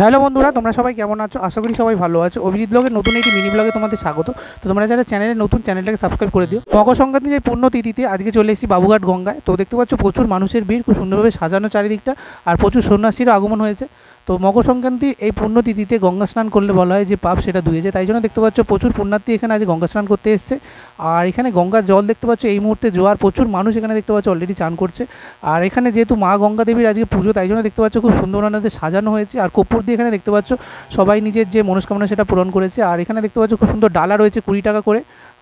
Hello বন্ধুরা, তোমরা সবাই কেমন আছো? আশা করি সবাই ভালো আছো। অভিজিৎ ব্লগের নতুন একটি মিনি ব্লগে তোমাদের স্বাগত। তো তোমরা যারা চ্যানেলে নতুন, চ্যানেলটাকে সাবস্ক্রাইব করে দিও। মকর সংক্রান্তি যে পুণ্যতিথিতে আজকে চলে এসেছি বাবুঘাট গঙ্গায়। তো দেখতে পাচ্ছ প্রচুর মানুষের ভিড়, খুব সুন্দরভাবে সাজানো চারিদিকটা, আর প্রচুর সন্ন্যাসীরও আগমন হয়েছে। তো মকর সংক্রান্তি এই পুণ্যতিথিতে গঙ্গা স্নান করলে বলা হয় যে পাপ সেটা ধুয়ে যায়, তাই জন্য দেখতে পাচ্ছ প্রচুর পুণ্যার্থী এখানে আজ গঙ্গা স্নান করতে এসছে। আর এখানে গঙ্গার জল দেখতে পাচ্ছ এই মুহূর্তে জোয়ার, প্রচুর মানুষ এখানে দেখতে পাচ্ছ অলরেডি চান করছে। আর এখানে যেহেতু মা গঙ্গা দেবীর আজকে পুজো, তাই জন্য দেখতে পাচ্ছ খুব সুন্দর ওনাদের সাজানো হয়েছে। আর কর্পূর দিয়ে এখানে দেখতে পাচ্ছ সবাই নিজের যে মনস্কামনা সেটা পূরণ করেছে। আর এখানে দেখতে পাচ্ছ খুব সুন্দর ডালা রয়েছে 20 টাকা করে।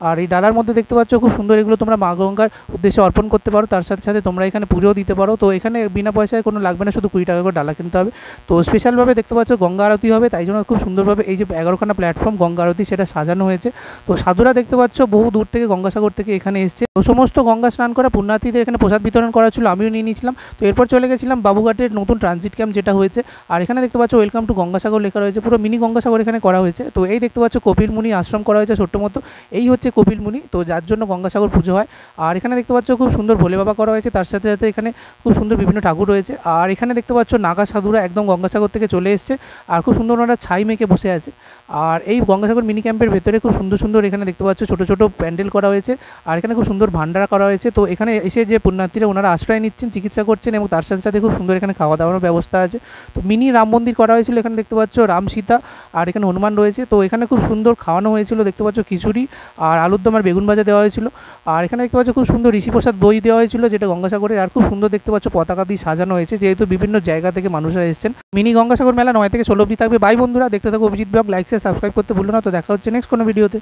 আর এই ডালার মধ্যে দেখতে পাচ্ছ খুব সুন্দর, এগুলো তোমরা মা গঙ্গার উদ্দেশ্যে অর্পণ করতে পারো, তার সাথে সাথে তোমরা এখানে পুজোও দিতে পারো। তো এখানে বিনা পয়সায় কোনো লাগবে না, শুধু 20 টাকা করে ডালা কিনতে হবে। তো স্পেশালভাবে দেখতে পাচ্ছ গঙ্গা আরতি হবে, তাই জন্য খুব সুন্দরভাবে এই যে 11খানা প্ল্যাটফর্ম গঙ্গা আরতি সেটা সাজানো হয়েছে। তো সাধুরা দেখতে পাচ্ছ বহু দূর থেকে গঙ্গাসাগর থেকে এখানে এসছে। তো সমস্ত গঙ্গা স্নান করা পুণ্যার্থীদের এখানে প্রসাদ বিতরণ করা ছিল, আমিও নিয়ে নিয়েছিলাম। তো এরপর চলে গেছিলাম বাবুঘাটের নতুন ট্রানজিট ক্যাম্প যেটা হয়েছে। আর এখানে দেখতে পাচ্ছ ওয়েলকাম টু গঙ্গাসাগর লেখা রয়েছে, পুরো মিনি গঙ্গাসাগর এখানে করা হয়েছে। তো এই দেখতে পাচ্ছ কপিল মুনি আশ্রম করা হয়েছে ছোট্ট মতো, এই হচ্ছে কপিল মুনি, তো যার জন্য গঙ্গাসাগর পুজো হয়। আর এখানে দেখতে পাচ্ছ খুব সুন্দর ভোলে বাবা করা হয়েছে, তার সাথে সাথে এখানে খুব সুন্দর বিভিন্ন ঠাকুর রয়েছে। আর এখানে দেখতে পাচ্ছ নাগা সাধুরা একদম গঙ্গাসাগর থেকে চলে এসছে, আর খুব সুন্দর ওনারা ছাই মেখে বসে আছে। আর এই গঙ্গাসাগর মিনি ক্যাম্পের ভেতরে খুব সুন্দর সুন্দর এখানে দেখতে পাচ্ছ ছোটো ছোটো প্যান্ডেল করা হয়েছে। আর এখানে খুব সুন্দর ভান্ডারা করা হয়েছে। তো এখানে এসে যে পুণ্যার্থীরা ওনারা আশ্রয় নিচ্ছেন, চিকিৎসা করছেন, এবং তার সাথে সাথে খুব সুন্দর এখানে খাওয়া দাওয়ার ব্যবস্থা আছে। তো মিনি রাম মন্দির করা হয়েছিল, এখানে দেখতে পাচ্ছ রাম সীতা আর এখানে হনুমান রয়েছে। তো এখানে খুব সুন্দর খাওয়ানো হয়েছিল, দেখতে পাচ্ছ খিচুড়ি আর আলুর দম আর বেগুন ভাজা দেওয়া হয়েছিল। আর এখানে দেখতে পাচ্ছ খুব সুন্দর ঋষি প্রসাদ দই দেওয়া হয়েছিল, যেটা গঙ্গাসাগরে। আর খুব সুন্দর দেখতে পাচ্ছ পতাকা দিয়ে সাজানো হয়েছে, যেহেতু বিভিন্ন জায়গা থেকে মানুষরা এসেছেন। মিনি গঙ্গাসাগর মেলা 9 থেকে 16 অবধি থাকবে। বাই বন্ধুরা, দেখতে থাকো Abhijit blog, like share subscribe করতে ভুলো না। তো দেখা হচ্ছে নেক্সট কোনো ভিডিওতে।